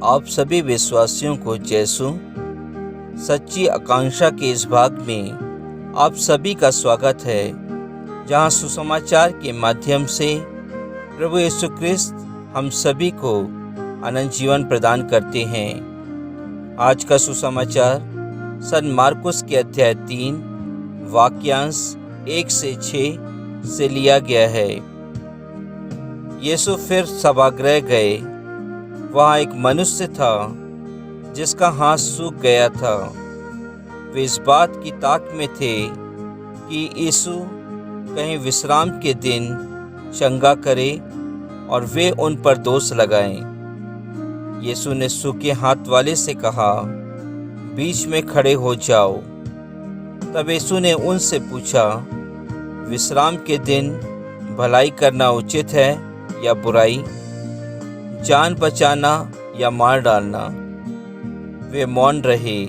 आप सभी विश्वासियों को यीशु सच्ची आकांक्षा के इस भाग में आप सभी का स्वागत है, जहां सुसमाचार के माध्यम से प्रभु यीशु ख्रिस्त हम सभी को अनंत जीवन प्रदान करते हैं। आज का सुसमाचार संत मार्कुस के अध्याय 3 वाक्यांश 1 से 6 से लिया गया है। यीशु फिर सभागृह गए। वहाँ एक मनुष्य था जिसका हाथ सूख गया था। वे इस बात की ताक में थे कि यीशु कहीं विश्राम के दिन चंगा करे और वे उन पर दोष लगाएं। यीशु ने सूखे हाथ वाले से कहा, बीच में खड़े हो जाओ। तब यीशु ने उनसे पूछा, विश्राम के दिन भलाई करना उचित है या बुराई, जान बचाना या मार डालना? वे मौन रहे।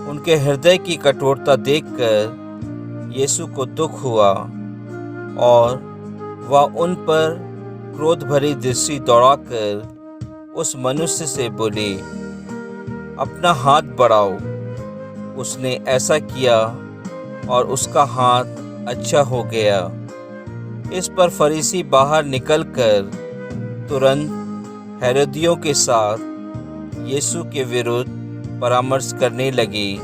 उनके हृदय की कठोरता देखकर यीशु को दुख हुआ और वह उन पर क्रोध भरी दृष्टि दौड़ाकर उस मनुष्य से बोले, अपना हाथ बढ़ाओ। उसने ऐसा किया और उसका हाथ अच्छा हो गया। इस पर फरीसी बाहर निकलकर तुरंत हेरोदियों के साथ यीशु के विरुद्ध परामर्श करने लगे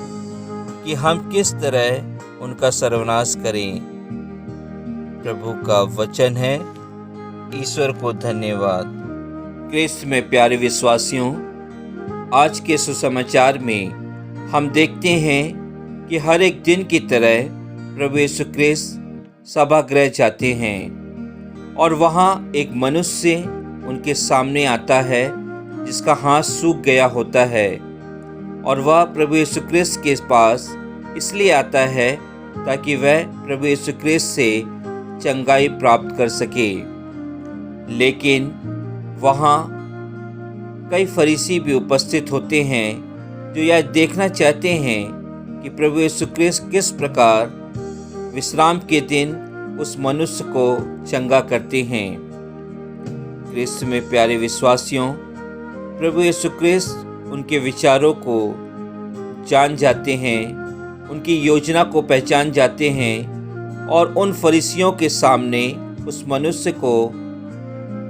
कि हम किस तरह उनका सर्वनाश करें। प्रभु का वचन है। ईश्वर को धन्यवाद। ख्रिस्त में प्यारे विश्वासियों, आज के सुसमाचार में हम देखते हैं कि हर एक दिन की तरह प्रभु यीशु ख्रिस्त सभागृह जाते हैं और वहाँ एक मनुष्य उनके सामने आता है जिसका हाथ सूख गया होता है, और वह प्रभु यीशु ख्रिस्त के पास इसलिए आता है ताकि वह प्रभु यीशु ख्रिस्त से चंगाई प्राप्त कर सके। लेकिन वहाँ कई फरीसी भी उपस्थित होते हैं जो यह देखना चाहते हैं कि प्रभु यीशु ख्रिस्त किस प्रकार विश्राम के दिन उस मनुष्य को चंगा करते हैं। ख्रिस्त में प्यारे विश्वासियों, प्रभु यीशु ख्रिस्त उनके विचारों को जान जाते हैं, उनकी योजना को पहचान जाते हैं और उन फरीसियों के सामने उस मनुष्य को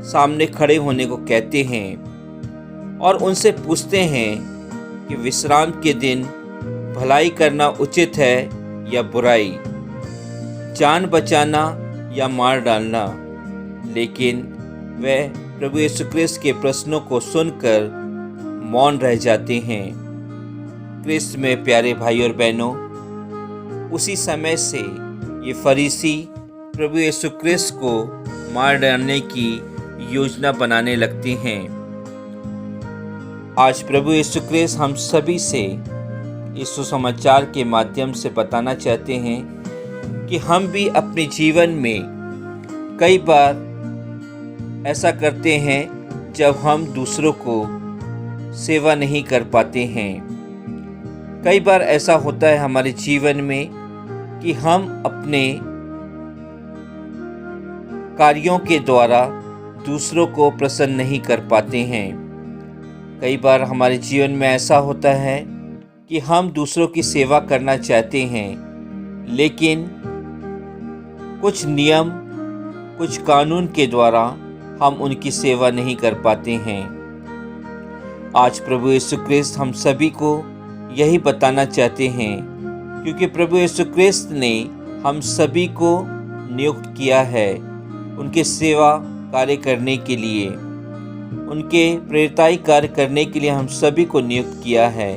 सामने खड़े होने को कहते हैं और उनसे पूछते हैं कि विश्राम के दिन भलाई करना उचित है या बुराई, जान बचाना या मार डालना। लेकिन वह प्रभु यीशु ख्रिस्त के प्रश्नों को सुनकर मौन रह जाते हैं। ख्रिस्त में प्यारे भाई और बहनों, उसी समय से ये फरीसी प्रभु यीशु ख्रिस्त को मार डालने की योजना बनाने लगते हैं। आज प्रभु यीशु ख्रिस्त हम सभी से इस सुसमाचार के माध्यम से बताना चाहते हैं कि हम भी अपने जीवन में कई बार ऐसा करते हैं जब हम दूसरों को सेवा नहीं कर पाते हैं। कई बार ऐसा होता है हमारे जीवन में कि हम अपने कार्यों के द्वारा दूसरों को प्रसन्न नहीं कर पाते हैं। कई बार हमारे जीवन में ऐसा होता है कि हम दूसरों की सेवा करना चाहते हैं, लेकिन कुछ नियम, कुछ कानून के द्वारा हम उनकी सेवा नहीं कर पाते हैं। आज प्रभु यीशु ख्रिस्त हम सभी को यही बताना चाहते हैं, क्योंकि प्रभु यीशु ख्रिस्त ने हम सभी को नियुक्त किया है उनके सेवा कार्य करने के लिए, उनके प्रेरिताई कार्य करने के लिए हम सभी को नियुक्त किया है।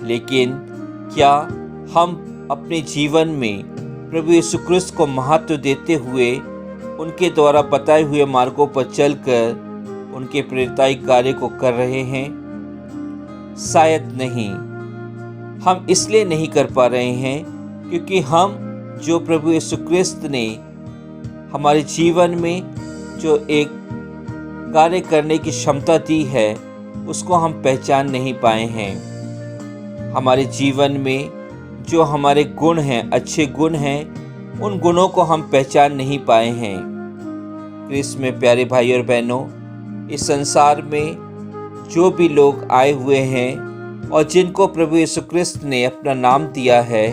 लेकिन क्या हम अपने जीवन में प्रभु यीशु ख्रिस्त को महत्व देते हुए उनके द्वारा बताए हुए मार्गों पर चलकर उनके प्रेरिताई कार्य को कर रहे हैं? शायद नहीं। हम इसलिए नहीं कर पा रहे हैं क्योंकि हम जो प्रभु यीशु ख्रिस्त ने हमारे जीवन में जो एक कार्य करने की क्षमता दी है उसको हम पहचान नहीं पाए हैं। हमारे जीवन में जो हमारे गुण हैं, अच्छे गुण हैं, उन गुणों को हम पहचान नहीं पाए हैं। ख्रिस्त में प्यारे भाई और बहनों, इस संसार में जो भी लोग आए हुए हैं और जिनको प्रभु यीशु क्रिस्त ने अपना नाम दिया है,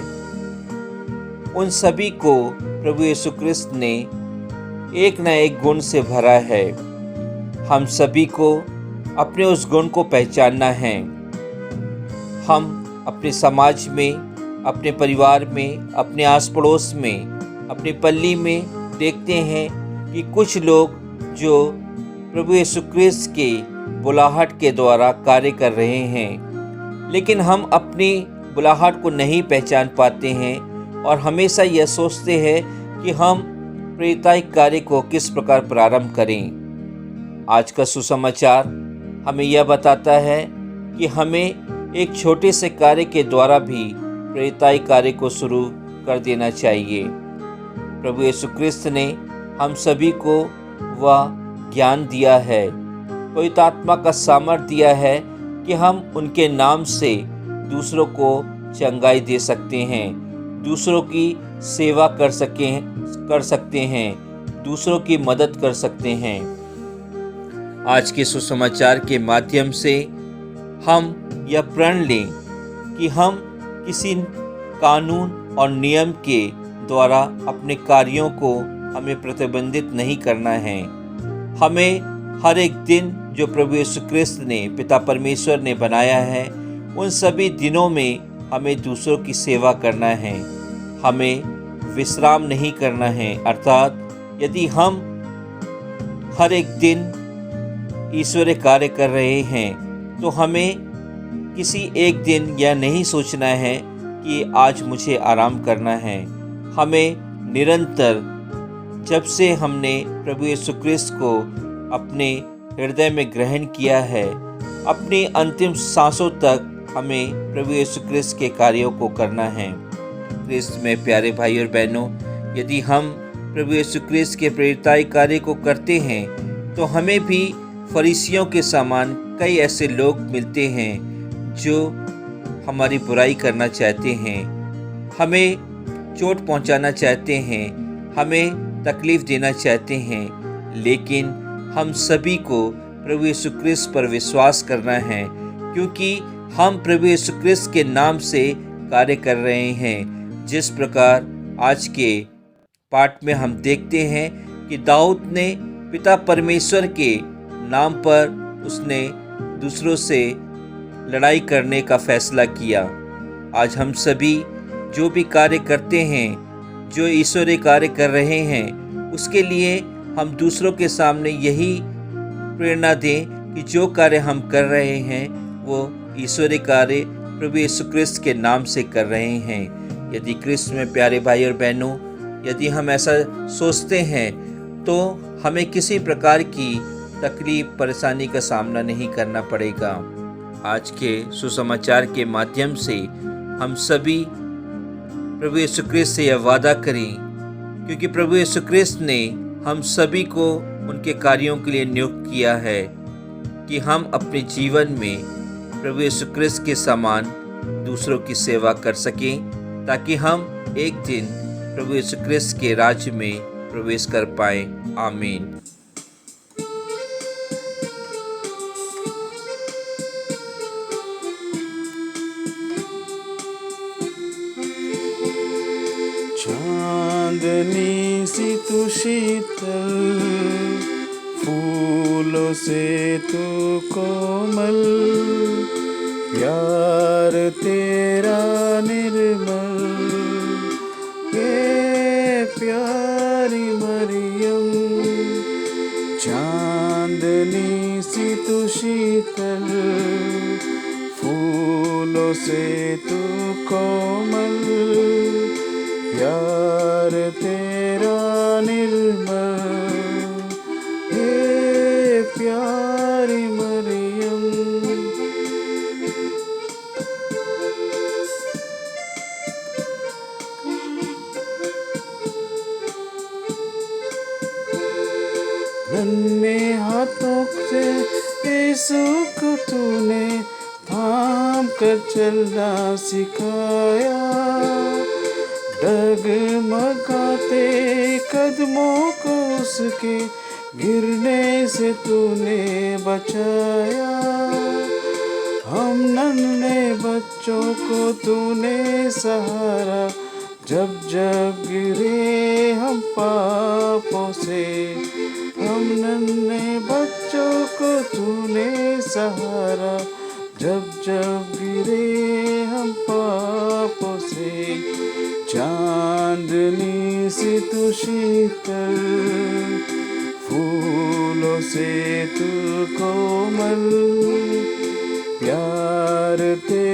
उन सभी को प्रभु यीशु क्रिस्त ने एक न एक गुण से भरा है। हम सभी को अपने उस गुण को पहचानना है। हम अपने समाज में, अपने परिवार में, अपने आस पड़ोस में, अपनी पल्ली में देखते हैं कि कुछ लोग जो प्रभु यीशु क्रिस्त के बुलाहट के द्वारा कार्य कर रहे हैं, लेकिन हम अपनी बुलाहट को नहीं पहचान पाते हैं और हमेशा यह सोचते हैं कि हम प्रेरिताई कार्य को किस प्रकार प्रारंभ करें। आज का सुसमाचार हमें यह बताता है कि हमें एक छोटे से कार्य के द्वारा भी प्रेरिताई कार्य को शुरू कर देना चाहिए। प्रभु यीशु क्रिस्त ने हम सभी को वह ज्ञान दिया है, पवित्र आत्मा का सामर्थ्य दिया है कि हम उनके नाम से दूसरों को चंगाई दे सकते हैं, दूसरों की सेवा कर सकते हैं, दूसरों की मदद कर सकते हैं। आज के सुसमाचार के माध्यम से हम यह प्रण लें कि हम किसी कानून और नियम के द्वारा अपने कार्यों को हमें प्रतिबंधित नहीं करना है। हमें हर एक दिन जो प्रभु यीशु क्रिस्त ने, पिता परमेश्वर ने बनाया है, उन सभी दिनों में हमें दूसरों की सेवा करना है। हमें विश्राम नहीं करना है, अर्थात यदि हम हर एक दिन ईश्वरीय कार्य कर रहे हैं तो हमें किसी एक दिन यह नहीं सोचना है कि आज मुझे आराम करना है। हमें निरंतर, जब से हमने प्रभु यीशु क्रिस्त को अपने हृदय में ग्रहण किया है, अपनी अंतिम सांसों तक हमें प्रभु यीशु क्रिस्त के कार्यों को करना है। क्रिस्त में प्यारे भाई और बहनों, यदि हम प्रभु यीशु क्रिस्त के प्रेरिताई कार्य को करते हैं तो हमें भी फरीसियों के समान कई ऐसे लोग मिलते हैं जो हमारी बुराई करना चाहते हैं, हमें चोट पहुंचाना चाहते हैं, हमें तकलीफ देना चाहते हैं। लेकिन हम सभी को प्रभु यीशु क्रिस्त पर विश्वास करना है, क्योंकि हम प्रभु यीशु क्रिस्त के नाम से कार्य कर रहे हैं। जिस प्रकार आज के पाठ में हम देखते हैं कि दाऊद ने पिता परमेश्वर के नाम पर उसने दूसरों से लड़ाई करने का फैसला किया। आज हम सभी जो भी कार्य करते हैं, जो ईश्वरीय कार्य कर रहे हैं, उसके लिए हम दूसरों के सामने यही प्रेरणा दें कि जो कार्य हम कर रहे हैं वो ईश्वरीय कार्य प्रभु यीशु क्रिस्त के नाम से कर रहे हैं। यदि क्रिस्त में प्यारे भाई और बहनों, यदि हम ऐसा सोचते हैं तो हमें किसी प्रकार की तकलीफ, परेशानी का सामना नहीं करना पड़ेगा। आज के सुसमाचार के माध्यम से हम सभी प्रभु यीशु क्रिस्त से यह वादा करें, क्योंकि प्रभु यीशु क्रिस्त ने हम सभी को उनके कार्यों के लिए नियुक्त किया है कि हम अपने जीवन में प्रभु यीशु क्रिस्त के समान दूसरों की सेवा कर सकें, ताकि हम एक दिन प्रभु यीशु क्रिस्त के राज्य में प्रवेश कर पाएं। आमीन। चांदनी सी तू शीतल, फूलों से तू कोमल, प्यार तेरा निर्मल, ये प्यारी मरियम। चांदनी सी तू शीतल, फूलों से तू कोमल, प्यार तेरा निर्मल, हे प्यारी मरियम। नन्हे हाथों से यीशु को तूने थाम कर चलना सिखाया, डगमगाते कदमों को उसके गिरने से तूने बचाया। हम नन्हे बच्चों को तूने सहारा, जब जब गिरे हम पापों से। हम नन्हे बच्चों को तूने सहारा, जब जब गिरे हम पापों से। चांदनी सी तू शीतल, फूलों से तू कोमल, प्यार तेरा